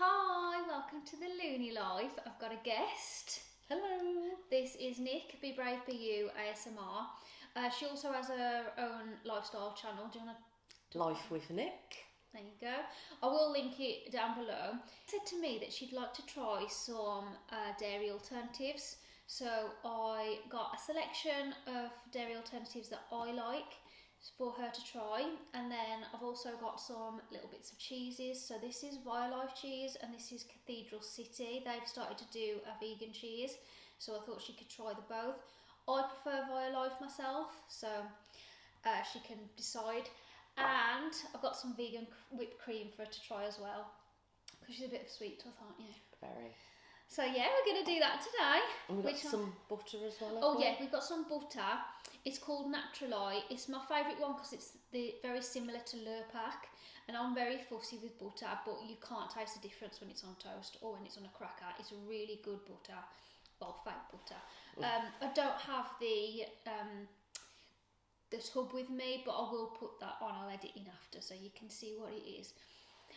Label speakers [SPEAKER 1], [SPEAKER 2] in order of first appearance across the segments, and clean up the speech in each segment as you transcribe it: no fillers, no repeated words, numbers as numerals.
[SPEAKER 1] Hi, welcome to the Loony Life. I've got a guest.
[SPEAKER 2] Hello.
[SPEAKER 1] This is Nick, Be Brave Be You ASMR. She also has her own lifestyle channel. Do you want to?
[SPEAKER 2] Life with Nick.
[SPEAKER 1] There you go. I will link it down below. She said to me that she'd like to try some dairy alternatives. So I got a selection of dairy alternatives that I like for her to try, and then I've also got some little bits of cheeses. So this is Violife cheese and this is Cathedral City. They've started to do a vegan cheese, so I thought she could try the both. I prefer Violife myself, so she can decide. And I've got some vegan whipped cream for her to try as well, because she's a bit of a sweet tooth, aren't you?
[SPEAKER 2] Very.
[SPEAKER 1] So yeah, we're going to do that today.
[SPEAKER 2] And we've got some butter as well.
[SPEAKER 1] Oh yeah, we've got some butter. It's called Naturali. It's my favourite one because it's very similar to Lurpak, and I'm very fussy with butter, but you can't taste the difference when it's on toast or when it's on a cracker. It's a really good butter, well, fake butter. I don't have the tub with me, but I will put that on. I'll edit in after so you can see what it is.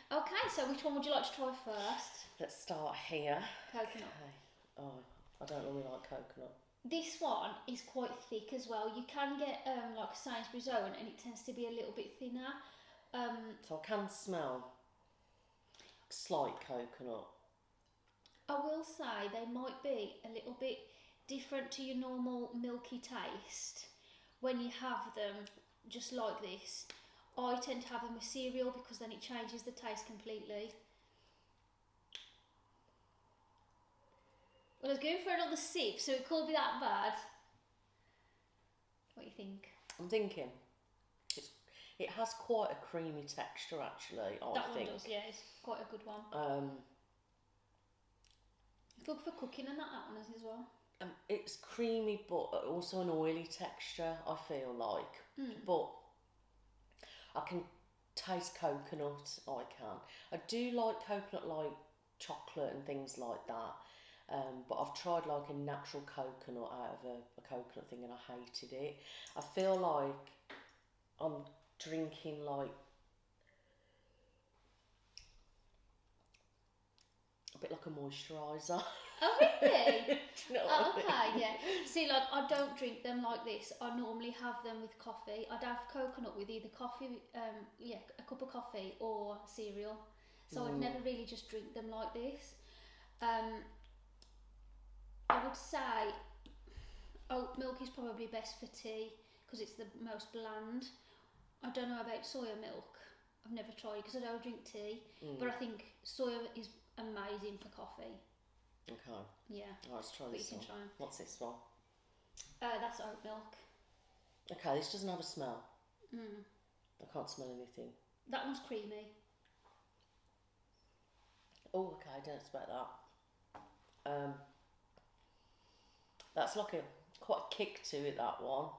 [SPEAKER 1] Okay, so which one would you like to try first?
[SPEAKER 2] Let's start here.
[SPEAKER 1] Coconut.
[SPEAKER 2] Okay. Oh, I don't really like coconut.
[SPEAKER 1] This one is quite thick as well. You can get like a Sainsburys own, and it tends to be a little bit thinner.
[SPEAKER 2] So I can smell slight coconut.
[SPEAKER 1] I will say they might be a little bit different to your normal milky taste when you have them just like this. I tend to have them with cereal because then it changes the taste completely. Well, I was going for another sip, so it could be that bad. What do you think?
[SPEAKER 2] I'm thinking it has quite a creamy texture actually.
[SPEAKER 1] That one does, yeah. It's quite a good one. It's good for cooking and that one is as well.
[SPEAKER 2] It's creamy, but also an oily texture. I feel like, but I can taste coconut. I can. I do like coconut, like chocolate and things like that. But I've tried like a natural coconut out of a coconut thing and I hated it. I feel like I'm drinking like a bit like a moisturiser.
[SPEAKER 1] Oh really?
[SPEAKER 2] You know what I mean?
[SPEAKER 1] Okay, yeah. See, like I don't drink them like this. I normally have them with coffee. I'd have coconut with either coffee, a cup of coffee or cereal. So I'd never really just drink them like this. I would say oat milk is probably best for tea because it's the most bland. I don't know about soya milk. I've never tried because I don't drink tea, but I think soya is amazing for coffee.
[SPEAKER 2] Okay.
[SPEAKER 1] Yeah.
[SPEAKER 2] Right, let's try this one.
[SPEAKER 1] Try.
[SPEAKER 2] What's this one?
[SPEAKER 1] That's oat milk.
[SPEAKER 2] Okay, this doesn't have a smell. I can't smell anything.
[SPEAKER 1] That one's creamy.
[SPEAKER 2] Oh, okay, I don't expect that. That's like quite a kick to it, that one.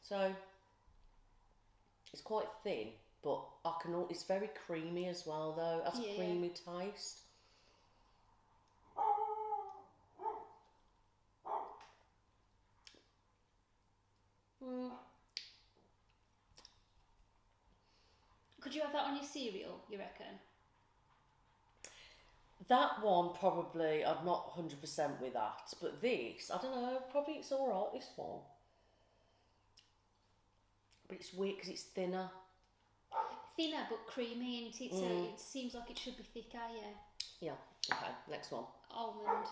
[SPEAKER 2] So it's quite thin, but it's very creamy as well though. It has a creamy taste.
[SPEAKER 1] Could you have that on your cereal, you reckon?
[SPEAKER 2] That one probably, I'm not 100% with that, but this, I don't know, probably it's alright, this one. But it's weird because it's thinner.
[SPEAKER 1] Thinner but creamy, and so it seems like it should be thicker, yeah.
[SPEAKER 2] Yeah, okay, next one.
[SPEAKER 1] Almond.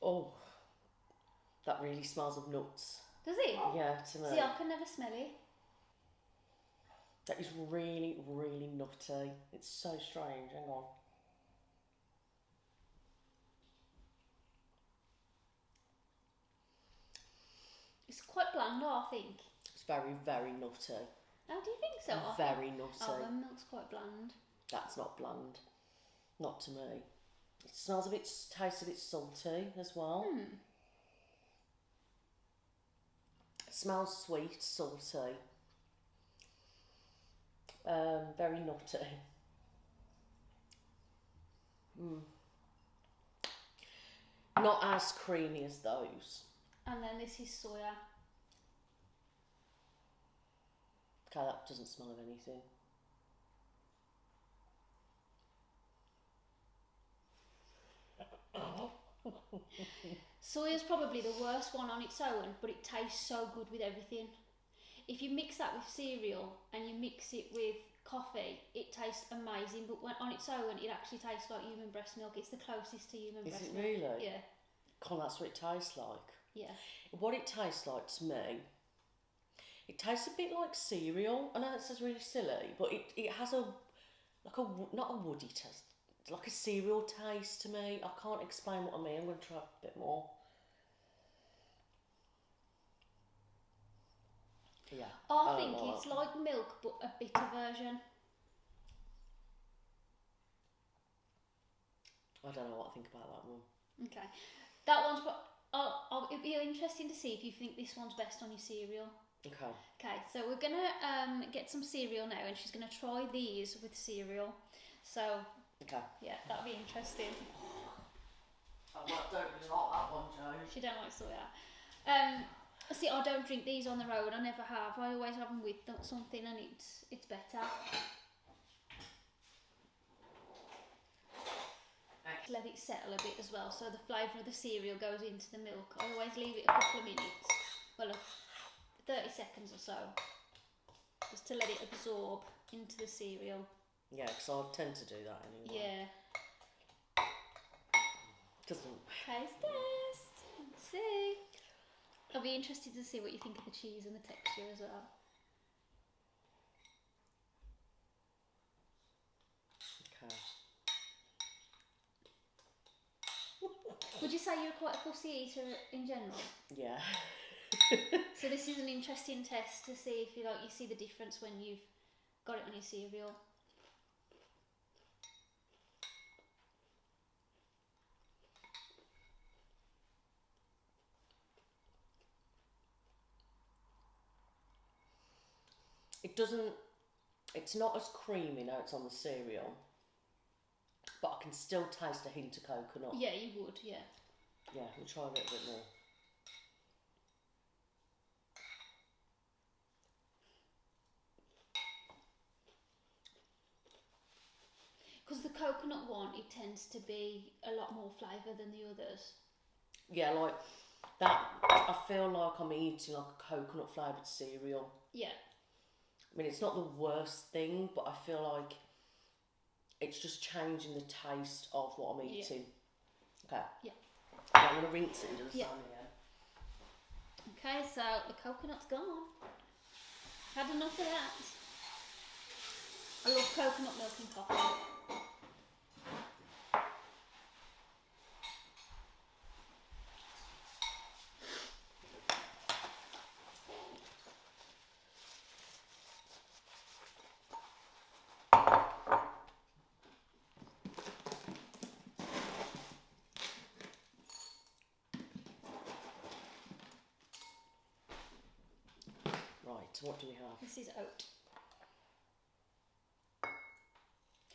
[SPEAKER 2] Oh, that really smells of nuts.
[SPEAKER 1] Does it?
[SPEAKER 2] Yeah, to me.
[SPEAKER 1] See, I can never smell it.
[SPEAKER 2] That is really, really nutty. It's so strange. Hang on.
[SPEAKER 1] It's quite bland, I think.
[SPEAKER 2] It's very, very nutty.
[SPEAKER 1] Oh, do you think so?
[SPEAKER 2] Very nutty.
[SPEAKER 1] Almond milk's quite bland.
[SPEAKER 2] That's not bland. Not to me. It smells a bit, tastes a bit salty as well. It smells sweet, salty. Very nutty. Not as creamy as those.
[SPEAKER 1] And then this is soya.
[SPEAKER 2] Okay, that doesn't smell of anything.
[SPEAKER 1] Soya's probably the worst one on its own, but it tastes so good with everything. If you mix that with cereal and you mix it with coffee, it tastes amazing, but when on its own, it actually tastes like human breast milk. It's the closest to human breast milk.
[SPEAKER 2] Is it really?
[SPEAKER 1] Yeah.
[SPEAKER 2] God, that's what it tastes like.
[SPEAKER 1] Yeah.
[SPEAKER 2] What it tastes like to me, it tastes a bit like cereal. I know that sounds really silly, but it has not a woody taste, it's like a cereal taste to me. I can't explain what I mean. I'm going to try a bit more. Yeah.
[SPEAKER 1] I think it's like milk, but a bitter version.
[SPEAKER 2] I don't know what I think about that one.
[SPEAKER 1] Okay. That one's it'd be interesting to see if you think this one's best on your cereal.
[SPEAKER 2] Okay.
[SPEAKER 1] Okay, so we're gonna get some cereal now, and she's gonna try these with cereal. So
[SPEAKER 2] Okay.
[SPEAKER 1] yeah, that'll be interesting.
[SPEAKER 2] I don't really like that one, Joe.
[SPEAKER 1] She don't like soya. See, I don't drink these on their own. I never have. I always have them with something, and it's better. Let it settle a bit as well, so the flavour of the cereal goes into the milk. I always leave it a couple of minutes, well, 30 seconds or so, just to let it absorb into the cereal.
[SPEAKER 2] Yeah, because I tend to do that anyway.
[SPEAKER 1] Yeah.
[SPEAKER 2] Doesn't.
[SPEAKER 1] Taste test. Let's see. I'll be interested to see what you think of the cheese and the texture as well.
[SPEAKER 2] Okay.
[SPEAKER 1] Would you say you're quite a fussy eater in general?
[SPEAKER 2] Yeah.
[SPEAKER 1] So this is an interesting test to see if you see the difference when you've got it on your cereal.
[SPEAKER 2] It's not as creamy now it's on the cereal, but I can still taste a hint of coconut.
[SPEAKER 1] Yeah, you would, yeah.
[SPEAKER 2] Yeah, we'll try a little bit more.
[SPEAKER 1] Because the coconut one, it tends to be a lot more flavour than the others.
[SPEAKER 2] Yeah, like that, I feel like I'm eating like a coconut flavoured cereal.
[SPEAKER 1] Yeah.
[SPEAKER 2] I mean, it's not the worst thing, but I feel like it's just changing the taste of what I'm eating. Yeah. Okay.
[SPEAKER 1] Yeah.
[SPEAKER 2] I'm going to rinse it and do the same again.
[SPEAKER 1] Okay, so the coconut's gone. Had enough of that. I love coconut milk and coffee.
[SPEAKER 2] So what do we have?
[SPEAKER 1] This is oat.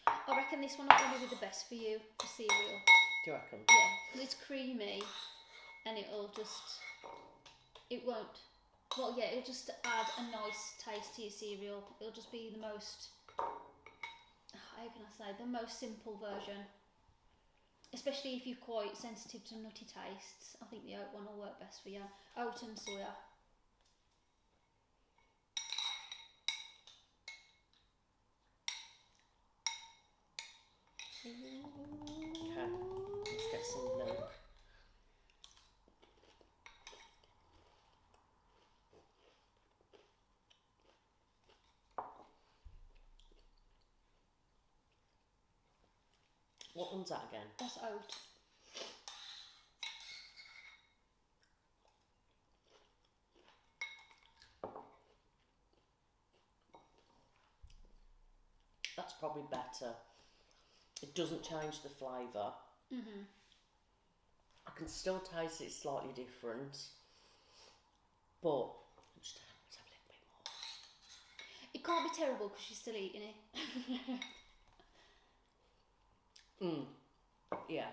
[SPEAKER 1] I reckon this one will probably be the best for you, for cereal.
[SPEAKER 2] Do you reckon?
[SPEAKER 1] Yeah, because it's creamy and it'll just add a nice taste to your cereal. It'll just be the most, how can I say, the most simple version. Especially if you're quite sensitive to nutty tastes, I think the oat one will work best for you. Oat and soya.
[SPEAKER 2] Okay, let's get some milk. What one's that again?
[SPEAKER 1] That's oat.
[SPEAKER 2] That's probably better. It doesn't change the flavour.
[SPEAKER 1] Mm-hmm.
[SPEAKER 2] I can still taste it slightly different, but just let's have a little bit more.
[SPEAKER 1] It can't be terrible because she's still eating it.
[SPEAKER 2] Yeah.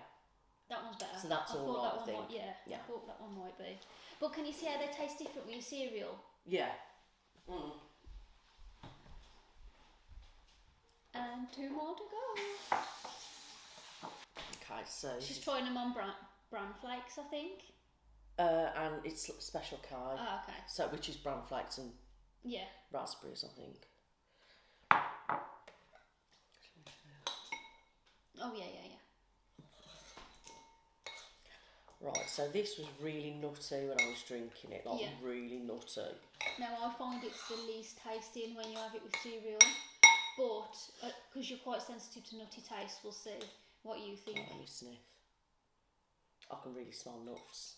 [SPEAKER 1] That one's better.
[SPEAKER 2] So that's all right, I think.
[SPEAKER 1] I thought that one might be. But can you see how they taste different with your cereal?
[SPEAKER 2] Yeah.
[SPEAKER 1] And 2 more to go.
[SPEAKER 2] Okay, so
[SPEAKER 1] She's trying them on bran flakes, I think.
[SPEAKER 2] And it's Special K.
[SPEAKER 1] Oh, okay.
[SPEAKER 2] So which is bran flakes and raspberries, I think.
[SPEAKER 1] Oh yeah.
[SPEAKER 2] Right, so this was really nutty when I was drinking it, like really nutty.
[SPEAKER 1] Now I find it's the least tasting when you have it with cereal, but because you're quite sensitive to nutty taste, we'll see what you think.
[SPEAKER 2] Let me sniff. I can really smell nuts.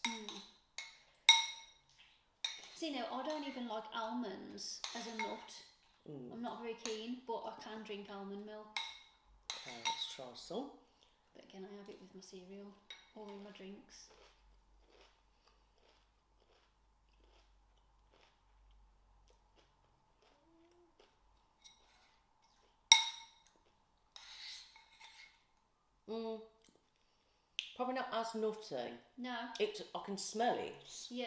[SPEAKER 1] See, now I don't even like almonds as a nut. I'm not very keen, but I can drink almond milk.
[SPEAKER 2] Okay, let's try some.
[SPEAKER 1] But again, I have it with my cereal or in my drinks.
[SPEAKER 2] Probably not as nutty.
[SPEAKER 1] No.
[SPEAKER 2] I can smell it.
[SPEAKER 1] Yeah.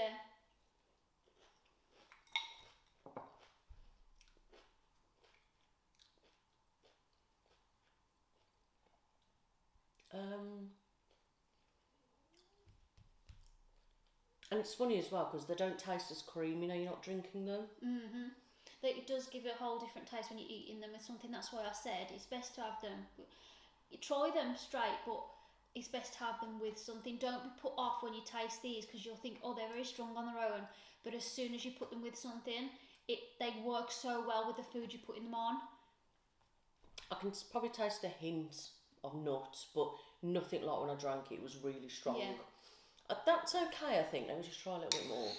[SPEAKER 2] And it's funny as well because they don't taste as creamy. You're not drinking them.
[SPEAKER 1] It does give it a whole different taste when you're eating them with something. That's why I said it's best to have them. You try them straight, but it's best to have them with something. Don't be put off when you taste these because you'll think, oh, they're very strong on their own. But as soon as you put them with something, they work so well with the food you're putting them on.
[SPEAKER 2] I can probably taste a hint of nuts, but nothing like when I drank it. It was really strong.
[SPEAKER 1] Yeah.
[SPEAKER 2] That's okay, I think. Let me just try a little bit more.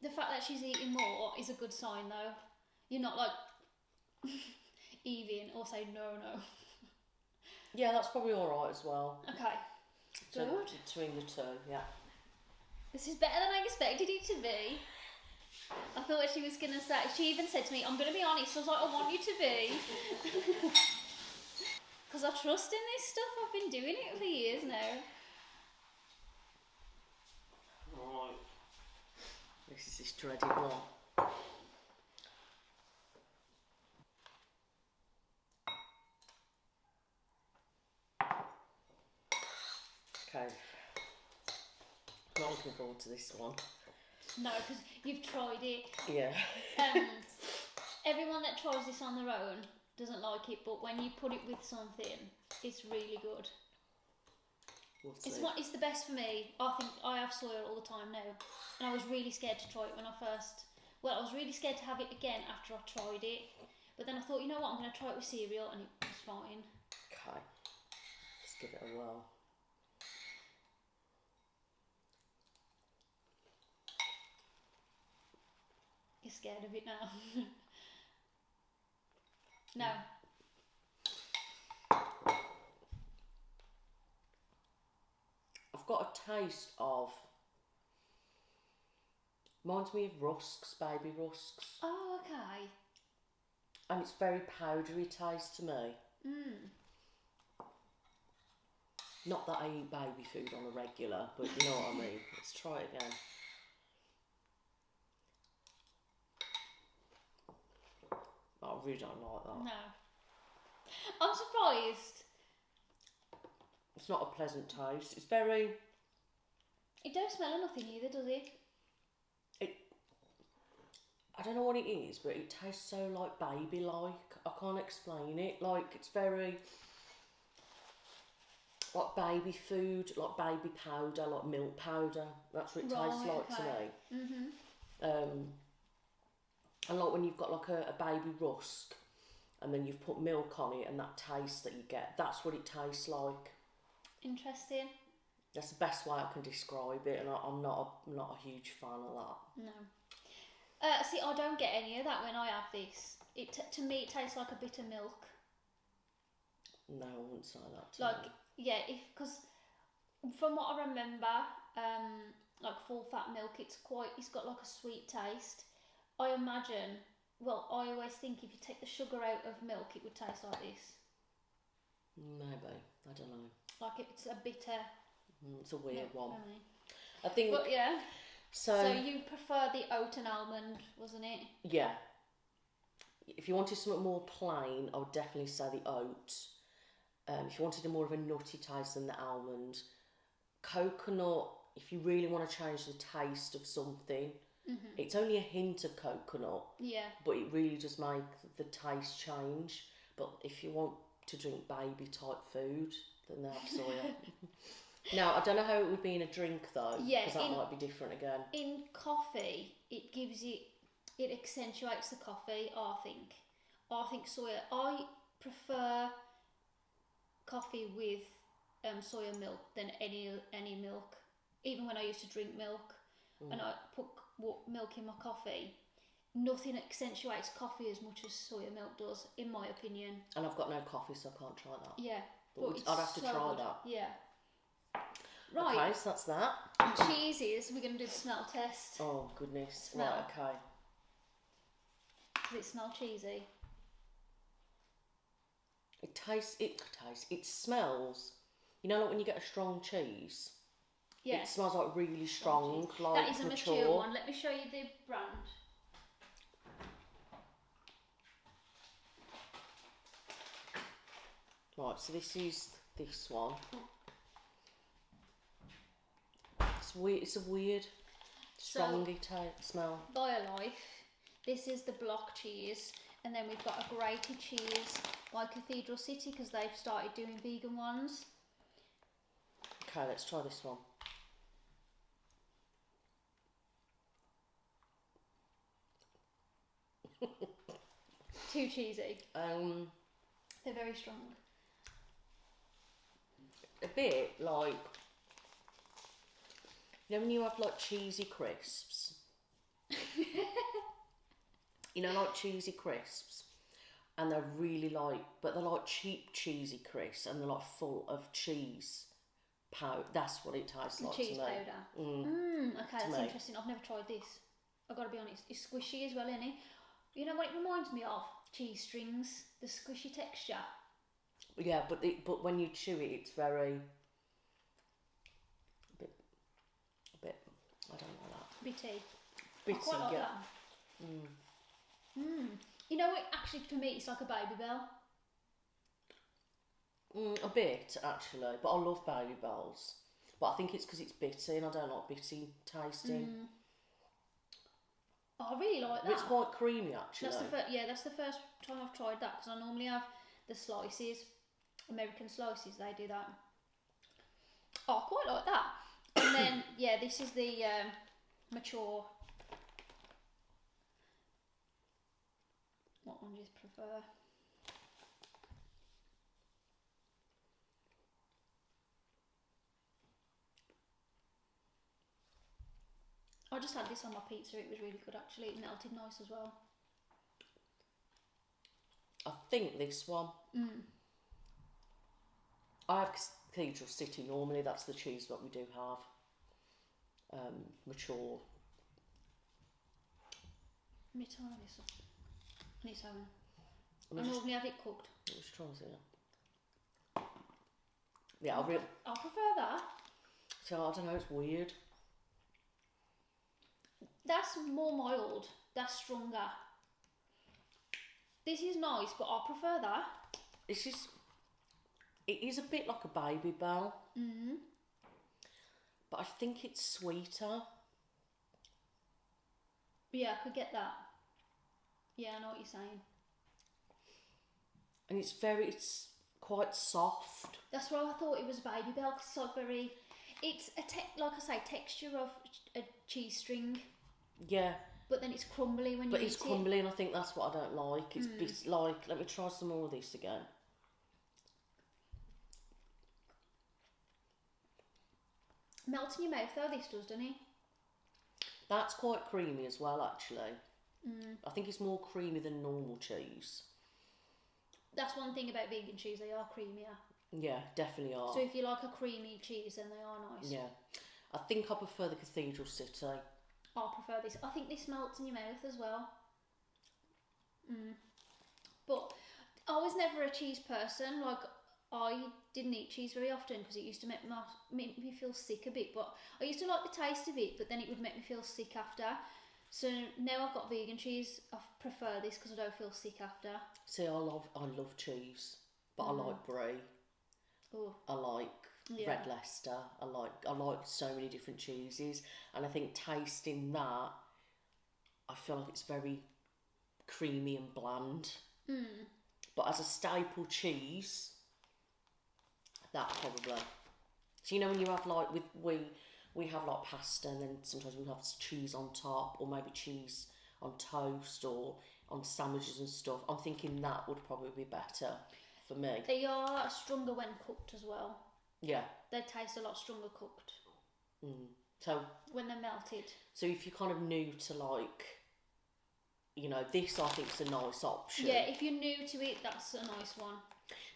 [SPEAKER 1] The fact that she's eating more is a good sign, though. You're not like Evie or say no.
[SPEAKER 2] Yeah, that's probably all right as well.
[SPEAKER 1] Okay.
[SPEAKER 2] So
[SPEAKER 1] good.
[SPEAKER 2] Between the two, yeah.
[SPEAKER 1] This is better than I expected it to be. I thought she was going to say, she even said to me, I'm going to be honest. I was like, I want you to be. Because I trust in this stuff. I've been doing it for years now.
[SPEAKER 2] Right. This is this dreaded one. Okay. Not looking forward to this one.
[SPEAKER 1] No, because you've tried it.
[SPEAKER 2] Yeah.
[SPEAKER 1] Everyone that tries this on their own doesn't like it, but when you put it with something, it's really good. It's the best for me. I think I have soya all the time now, and I was really scared to try it when I first. Well, I was really scared to have it again after I tried it, but then I thought, you know what, I'm going to try it with cereal, and it was fine.
[SPEAKER 2] Okay, let's give it a whirl.
[SPEAKER 1] You're scared of it now. No.
[SPEAKER 2] I've got a taste of. Reminds me of rusks, baby rusks.
[SPEAKER 1] Oh, okay.
[SPEAKER 2] And it's very powdery taste to me. Not that I eat baby food on a regular, but you know what I mean. Let's try it again. I really don't like that.
[SPEAKER 1] No. I'm surprised.
[SPEAKER 2] It's not a pleasant taste. It's very...
[SPEAKER 1] It don't smell of nothing either, does it?
[SPEAKER 2] I don't know what it is, but it tastes so like baby-like. I can't explain it. Like, it's very... like baby food, like baby powder, like milk powder. That's what it tastes like to me. And like when you've got like a baby rusk and then you've put milk on it and that taste that you get, that's what it tastes like.
[SPEAKER 1] Interesting.
[SPEAKER 2] That's the best way I can describe it, and I'm not a huge fan of that.
[SPEAKER 1] No. See, I don't get any of that when I have this. To me, it tastes like a bitter milk.
[SPEAKER 2] No, I wouldn't say that to
[SPEAKER 1] like,
[SPEAKER 2] me.
[SPEAKER 1] Yeah, because from what I remember, like full fat milk, it's got like a sweet taste. I imagine, well, I always think if you take the sugar out of milk, it would taste like this.
[SPEAKER 2] Maybe, I don't know.
[SPEAKER 1] Like it's a bitter.
[SPEAKER 2] It's a weird one.
[SPEAKER 1] Really.
[SPEAKER 2] I think.
[SPEAKER 1] But yeah.
[SPEAKER 2] So
[SPEAKER 1] you prefer the oat and almond, wasn't it?
[SPEAKER 2] Yeah. if you wanted something more plain, I would definitely say the oat. If you wanted a more of a nutty taste than the almond. Coconut, if you really want to change the taste of something, it's only a hint of coconut.
[SPEAKER 1] Yeah.
[SPEAKER 2] But it really does make the taste change. But if you want to drink baby type food, then they have soya. Now, I don't know how it would be in a drink though, because that might be different again.
[SPEAKER 1] In coffee, it accentuates the coffee, I think. I think soya, I prefer coffee with soya milk than any milk. Even when I used to drink milk and I put milk in my coffee, nothing accentuates coffee as much as soya milk does, in my opinion.
[SPEAKER 2] And I've got no coffee, so I can't try that.
[SPEAKER 1] Yeah.
[SPEAKER 2] But I'd have to try that.
[SPEAKER 1] Yeah. Right.
[SPEAKER 2] Okay, so that's that.
[SPEAKER 1] Cheeses, we're going to do the smell test.
[SPEAKER 2] Oh, goodness.
[SPEAKER 1] Smell.
[SPEAKER 2] Right, okay.
[SPEAKER 1] Does it smell cheesy?
[SPEAKER 2] It smells, you know, like when you get a strong cheese?
[SPEAKER 1] Yeah.
[SPEAKER 2] It smells like really strong, like
[SPEAKER 1] that is a mature one. Let me show you the brand.
[SPEAKER 2] Right, so this is this one. It's a weird, strongly smell.
[SPEAKER 1] BioLife. This is the block cheese, and then we've got a grated cheese by Cathedral City because they've started doing vegan ones.
[SPEAKER 2] Okay, let's try this one.
[SPEAKER 1] Too cheesy.
[SPEAKER 2] They're
[SPEAKER 1] very strong.
[SPEAKER 2] A bit like, you know when you have like cheesy crisps? You know, like cheesy crisps, and they're really like, but they're like cheap cheesy crisps, and they're like full of cheese powder. That's what it tastes like
[SPEAKER 1] cheese
[SPEAKER 2] to me.
[SPEAKER 1] Powder. Okay, that's interesting. I've never tried this. I've got to be honest. It's squishy as well, isn't it? You know what it reminds me of? Cheese strings. The squishy texture.
[SPEAKER 2] Yeah, but when you chew it, it's very a bit. I don't know that.
[SPEAKER 1] Bitty.
[SPEAKER 2] Bitty,
[SPEAKER 1] I quite like
[SPEAKER 2] yeah.
[SPEAKER 1] that. You know what? Actually, for me, it's like a Baby Bell.
[SPEAKER 2] A bit actually, but I love Baby Bells. But I think it's because it's bitty, and I don't like bitty tasting.
[SPEAKER 1] I really like that.
[SPEAKER 2] It's quite creamy actually.
[SPEAKER 1] That's the first time I've tried that, because I normally have the slices, American slices. They do that. Oh, I quite like that. And then this is the mature. What one do you prefer? I just had this on my pizza. It was really good actually. It melted nice as well.
[SPEAKER 2] I think this one. I have Cathedral City normally. That's the cheese that we do have. Mature.
[SPEAKER 1] Let me try this. I normally have it cooked.
[SPEAKER 2] Let's try it. Yeah,
[SPEAKER 1] I prefer that.
[SPEAKER 2] So I don't know. It's weird.
[SPEAKER 1] That's more mild. That's stronger. This is nice, but I prefer that.
[SPEAKER 2] It is a bit like a Baby Bell. But I think it's sweeter.
[SPEAKER 1] Yeah, I could get that. Yeah, I know what you're saying.
[SPEAKER 2] And it's quite soft.
[SPEAKER 1] That's why I thought it was a Baby Bell, because it's like very... It's like I say, texture of a cheese string.
[SPEAKER 2] Yeah.
[SPEAKER 1] But then it's crumbly when you eat it.
[SPEAKER 2] But it's crumbly, and I think that's what I don't like. It's bit like... Let me try some more of this again.
[SPEAKER 1] Melts in your mouth though, this does, doesn't it?
[SPEAKER 2] That's quite creamy as well, actually. I think it's more creamy than normal cheese.
[SPEAKER 1] That's one thing about vegan cheese, they are creamier.
[SPEAKER 2] Yeah, definitely are.
[SPEAKER 1] So if you like a creamy cheese, then they are nice.
[SPEAKER 2] Yeah. I think I prefer the Cathedral City.
[SPEAKER 1] I prefer this. I think this melts in your mouth as well. But I was never a cheese person. Like, I didn't eat cheese very often because it used to make me feel sick a bit. But I used to like the taste of it, but then it would make me feel sick after. So now I've got vegan cheese. I prefer this because I don't feel sick after.
[SPEAKER 2] See, I love cheese, but I like brie.
[SPEAKER 1] Oh.
[SPEAKER 2] I like Red Leicester. I like so many different cheeses, and I think tasting that, I feel like it's very creamy and bland. But as a staple cheese, that probably. So you know when you have like we have like pasta, and then sometimes we have cheese on top, or maybe cheese on toast or on sandwiches and stuff. I'm thinking that would probably be better for me.
[SPEAKER 1] They are stronger when cooked as well.
[SPEAKER 2] Yeah.
[SPEAKER 1] They taste a lot stronger cooked.
[SPEAKER 2] So
[SPEAKER 1] when they're melted.
[SPEAKER 2] So if you're kind of new to like, you know, this I think is a nice option.
[SPEAKER 1] Yeah, if you're new to it, that's a nice one.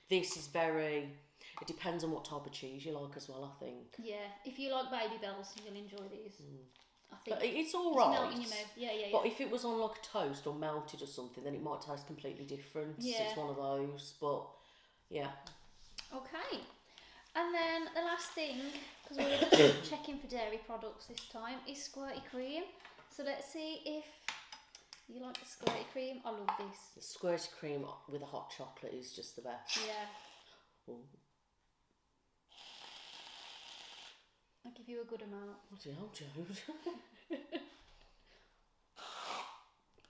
[SPEAKER 2] This is very. It depends on what type of cheese you like as well, I think.
[SPEAKER 1] Yeah, if you like Baby Bells, you'll enjoy these. I think
[SPEAKER 2] but it's all right.
[SPEAKER 1] Melt in your mouth. Yeah.
[SPEAKER 2] But if it was on like a toast or melted or something, then it might taste completely different.
[SPEAKER 1] Yeah.
[SPEAKER 2] It's one of those. But yeah.
[SPEAKER 1] Okay. And then the last thing, because we're checking for dairy products this time, is squirty cream. So let's see if you like the squirty cream. I love this.
[SPEAKER 2] The squirty cream with a hot chocolate is just the best.
[SPEAKER 1] Yeah.
[SPEAKER 2] Ooh.
[SPEAKER 1] I'll give you a good amount.
[SPEAKER 2] Bloody hell, Jude.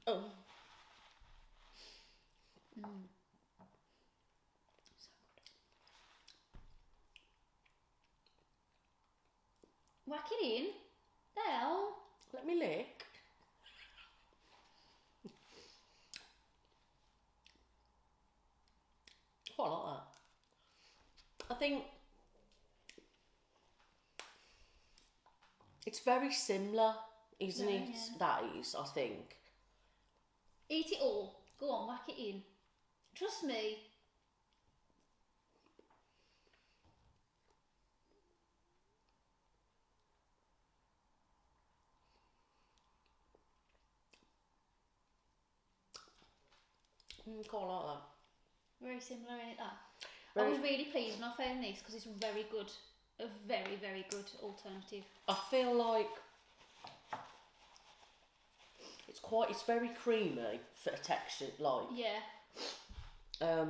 [SPEAKER 2] Oh.
[SPEAKER 1] So good. Whack it in. There.
[SPEAKER 2] Let me lick. Quite like that. I think it's very similar, isn't it?
[SPEAKER 1] Yeah.
[SPEAKER 2] That is, I think.
[SPEAKER 1] Eat it all. Go on, whack it in. Trust me.
[SPEAKER 2] Quite like that.
[SPEAKER 1] Very similar, isn't it, that? I was really pleased when I found this because it's very good. A very, very good alternative.
[SPEAKER 2] I feel like it's very creamy for a texture, like.
[SPEAKER 1] Yeah.
[SPEAKER 2] I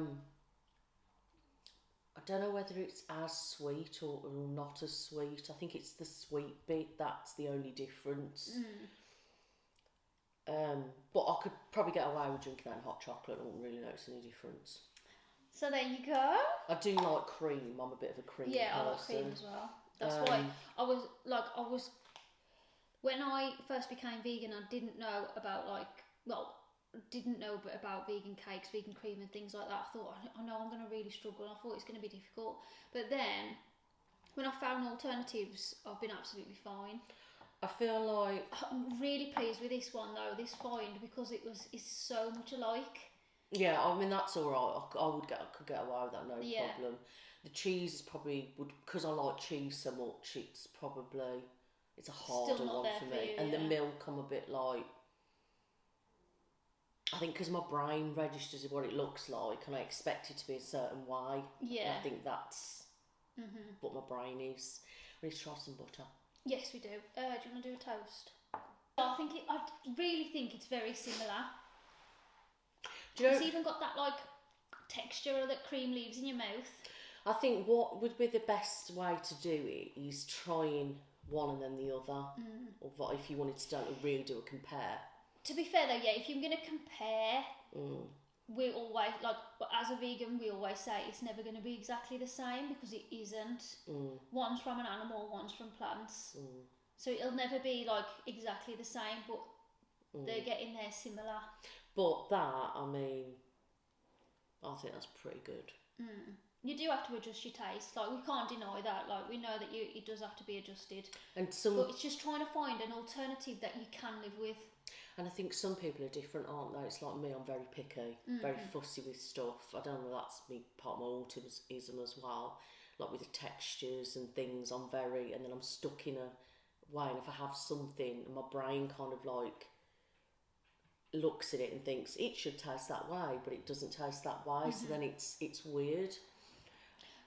[SPEAKER 2] don't know whether it's as sweet or not as sweet. I think it's the sweet bit that's the only difference. But I could probably get away with drinking that in hot chocolate. I wouldn't really notice any difference.
[SPEAKER 1] So there you go.
[SPEAKER 2] I do like cream. I'm a bit of a cream person.
[SPEAKER 1] Yeah, I like cream as well. That's why I was when I first became vegan, I didn't know about didn't know about vegan cakes, vegan cream and things like that. I thought, I know I'm going to really struggle. I thought it's going to be difficult. But then, when I found alternatives, I've been absolutely fine.
[SPEAKER 2] I feel like...
[SPEAKER 1] I'm really pleased with this one though, this find, because it's so much alike.
[SPEAKER 2] Yeah, I mean, that's alright. I could get away with that, no problem. The cheese is probably, because I like cheese so much, it's a harder one for me. And the milk, I'm a bit like... I think because my brain registers what it looks like and I expect it to be a certain way.
[SPEAKER 1] Yeah.
[SPEAKER 2] And I think that's what my brain is. We need to try some butter.
[SPEAKER 1] Yes, we do. Do you want to do a toast? I really think it's very similar. Do you know, it's even got that like texture that cream leaves in your mouth.
[SPEAKER 2] I think what would be the best way to do it is trying one and then the other. Or if you wanted to really do a compare.
[SPEAKER 1] To be fair though, yeah, if you're going to compare, we always, as a vegan, we always say it's never going to be exactly the same because it isn't. One's from an animal, one's from plants. So it'll never be exactly the same, but they're getting there similar.
[SPEAKER 2] But that, I mean, I think that's pretty good. You
[SPEAKER 1] do have to adjust your taste. We can't deny that. We know that it does have to be adjusted.
[SPEAKER 2] But
[SPEAKER 1] it's just trying to find an alternative that you can live with.
[SPEAKER 2] And I think some people are different, aren't they? It's like me, I'm very picky, very fussy with stuff. I don't know, that's me, part of my autism as well. With the textures and things, and then I'm stuck in a way. And if I have something, and my brain kind of looks at it and thinks it should taste that way, but it doesn't taste that way. So then it's weird.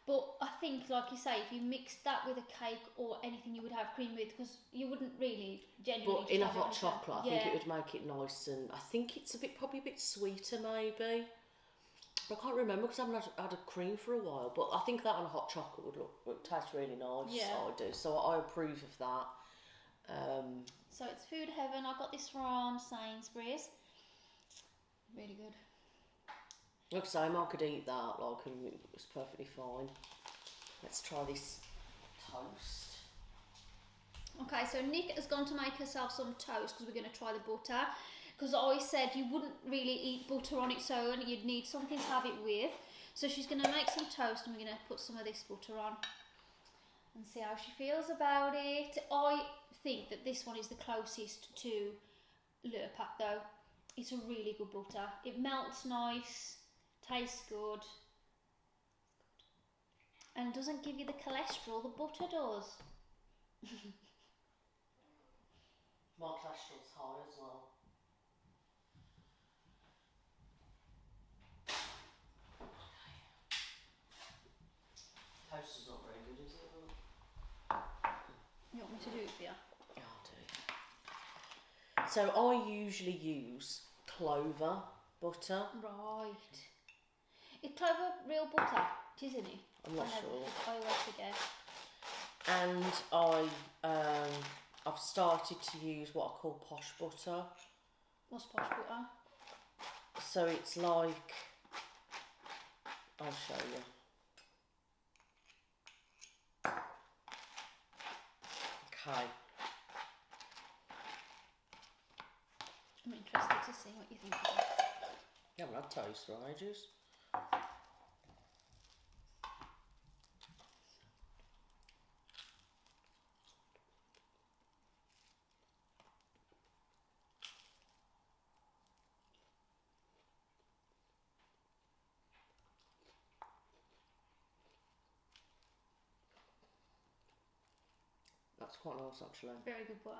[SPEAKER 1] But I think, like you say, if you mixed that with a cake or anything you would have cream with, because you wouldn't really genuinely.
[SPEAKER 2] But in a
[SPEAKER 1] have it
[SPEAKER 2] hot
[SPEAKER 1] on
[SPEAKER 2] chocolate,
[SPEAKER 1] yeah.
[SPEAKER 2] I think it would make it nice, and I think it's probably a bit sweeter maybe. But I can't remember because I haven't had a cream for a while. But I think that on a hot chocolate would taste really nice.
[SPEAKER 1] Yeah.
[SPEAKER 2] I do. So I approve of that.
[SPEAKER 1] So it's food heaven. I got this from Sainsburys. Really good.
[SPEAKER 2] Like I say, I could eat that, like, and it was perfectly fine. Let's try this toast.
[SPEAKER 1] Okay, so Nick has gone to make herself some toast because we're going to try the butter. Because I said you wouldn't really eat butter on its own, you'd need something to have it with. So she's going to make some toast and we're going to put some of this butter on and see how she feels about it. I think that this one is the closest to Lurpak though. It's a really good butter. It melts nice, tastes good, and doesn't give you the cholesterol the butter does.
[SPEAKER 2] My cholesterol's high as well. Toast is not very good, is it?
[SPEAKER 1] You want me to do it for you?
[SPEAKER 2] I'll do it. So I usually use clover butter.
[SPEAKER 1] Right. Is clover real butter? It is, isn't it?
[SPEAKER 2] I'm not sure.
[SPEAKER 1] I always forget.
[SPEAKER 2] And I've started to use what I call posh butter.
[SPEAKER 1] What's posh butter?
[SPEAKER 2] So it's like, I'll show you. Okay.
[SPEAKER 1] I'm interested to see what you think of it.
[SPEAKER 2] You haven't had toast for ages. That's quite nice actually.
[SPEAKER 1] Very good butter.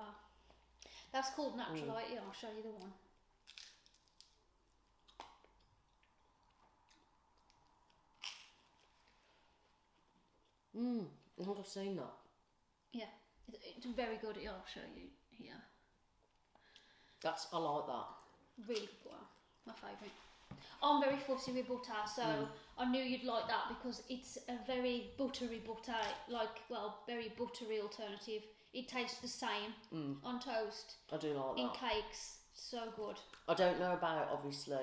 [SPEAKER 1] That's called natural light. Yeah, I'll show you the one.
[SPEAKER 2] I think I've seen that.
[SPEAKER 1] Yeah, it's very good. Yeah, I'll show you here.
[SPEAKER 2] I like that.
[SPEAKER 1] Really good butter. My favourite. I'm very fussy with butter, so I knew you'd like that because it's a very buttery butter, very buttery alternative. It tastes the same on toast.
[SPEAKER 2] I do like that.
[SPEAKER 1] In cakes, so good.
[SPEAKER 2] I don't know about, obviously,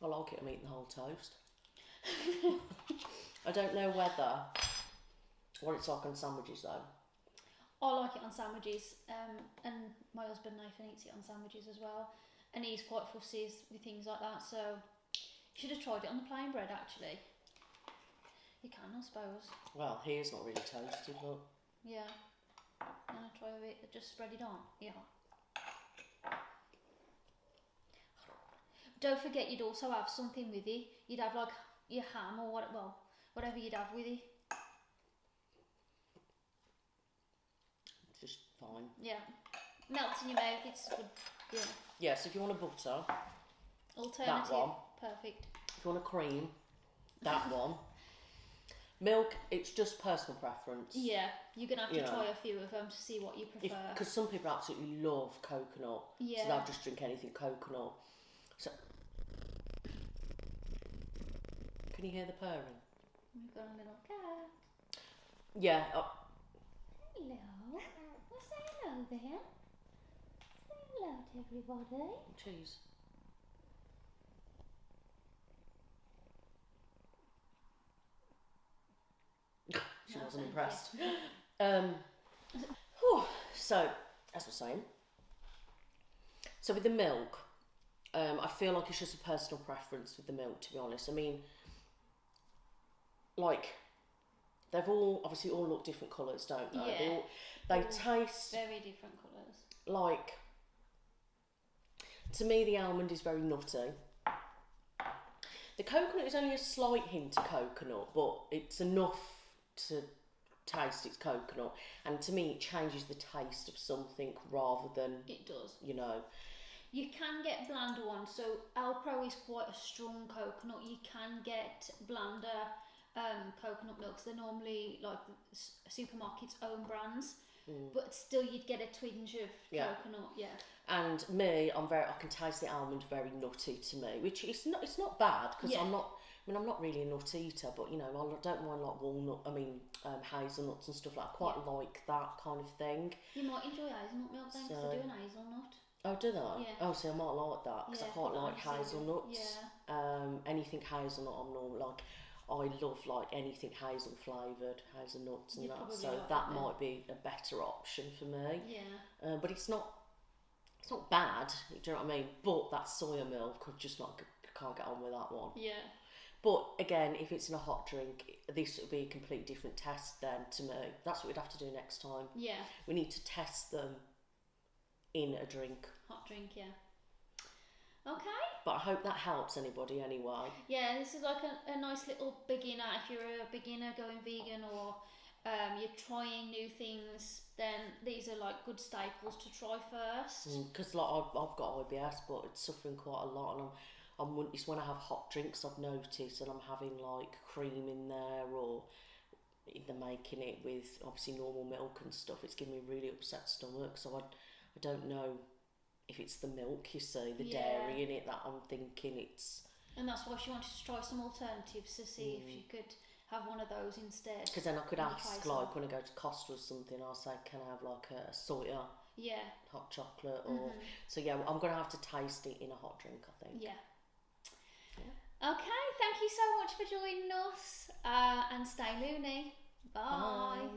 [SPEAKER 2] I like it, I'm eating the whole toast. I don't know what it's like on sandwiches though.
[SPEAKER 1] I like it on sandwiches, and my husband Nathan eats it on sandwiches as well, and he's quite fussy with things like that, so you should have tried it on the plain bread actually. You can, I suppose.
[SPEAKER 2] Well, here's not really toasted, but...
[SPEAKER 1] Yeah. And I try a bit, just spread it on. Yeah. Don't forget you'd also have something with it. You'd have like your ham or whatever you'd have with it.
[SPEAKER 2] Just fine.
[SPEAKER 1] Yeah. Melts in your mouth, it's good. Yeah.
[SPEAKER 2] Yeah, so if you want a butter,
[SPEAKER 1] alternative.
[SPEAKER 2] that one.
[SPEAKER 1] Perfect.
[SPEAKER 2] If you want a cream, that one. Milk, it's just personal preference.
[SPEAKER 1] Yeah, you're going to have to try a few of them to see what you prefer.
[SPEAKER 2] Because some people absolutely love coconut.
[SPEAKER 1] Yeah.
[SPEAKER 2] So they'll just drink anything coconut. So, can you hear the purring?
[SPEAKER 1] We've got a little cat.
[SPEAKER 2] Yeah.
[SPEAKER 1] Hello. Well, say hello there. Say hello to everybody.
[SPEAKER 2] Cheese. She wasn't impressed. So, as I was saying, so with the milk, I feel like it's just a personal preference with the milk, to be honest. I mean, like, they've all obviously all look different colours, don't they?
[SPEAKER 1] Yeah.
[SPEAKER 2] They taste
[SPEAKER 1] very different colours.
[SPEAKER 2] like, to me, the almond is very nutty. The coconut is only a slight hint of coconut, but it's enough to taste its coconut, and to me it changes the taste of something rather than...
[SPEAKER 1] It does.
[SPEAKER 2] You know.
[SPEAKER 1] You can get blander ones, so Alpro is quite a strong coconut. You can get blander coconut milks. They're normally like the supermarket's own brands, but still you'd get a twinge of coconut. Yeah.
[SPEAKER 2] And me, I can taste the almond very nutty to me, which it's not bad because I'm not really a nut eater, but you know, I don't mind like walnut, hazelnuts and stuff like that. I quite like that kind of thing.
[SPEAKER 1] You might enjoy hazelnut milk then, because they're doing hazelnut.
[SPEAKER 2] Oh, do they?
[SPEAKER 1] Yeah.
[SPEAKER 2] Oh, see, I might like that because I quite like hazelnuts.
[SPEAKER 1] Yeah.
[SPEAKER 2] Anything hazelnut, I'm normal like. I love like anything hazel flavoured, hazelnuts and that. So like that might be a better option for me.
[SPEAKER 1] Yeah.
[SPEAKER 2] But it's not bad. Do you know what I mean? But that soya milk, can't get on with that one.
[SPEAKER 1] Yeah.
[SPEAKER 2] But again, if it's in a hot drink, this would be a completely different test then to me. That's what we'd have to do next time.
[SPEAKER 1] Yeah.
[SPEAKER 2] We need to test them in a drink.
[SPEAKER 1] Hot drink, yeah. Okay.
[SPEAKER 2] But I hope that helps anybody anyway.
[SPEAKER 1] Yeah, this is like a nice little beginner. If you're a beginner going vegan or you're trying new things, then these are like good staples to try first.
[SPEAKER 2] Because like I've got IBS, but it's suffering quite a lot, and it's when I have hot drinks I've noticed, and I'm having like cream in there, or they're making it with obviously normal milk and stuff. It's giving me a really upset stomach, so I don't know if it's the milk, you see, the dairy in it that I'm thinking it's.
[SPEAKER 1] And that's why she wanted to try some alternatives to see if she could have one of those instead.
[SPEAKER 2] Because then I could ask, like when I go to Costa or something, I'll say, can I have like a soya hot chocolate? Or so yeah, I'm going to have to taste it in a hot drink, I think.
[SPEAKER 1] Yeah. Okay, thank you so much for joining us, and stay loony. Bye.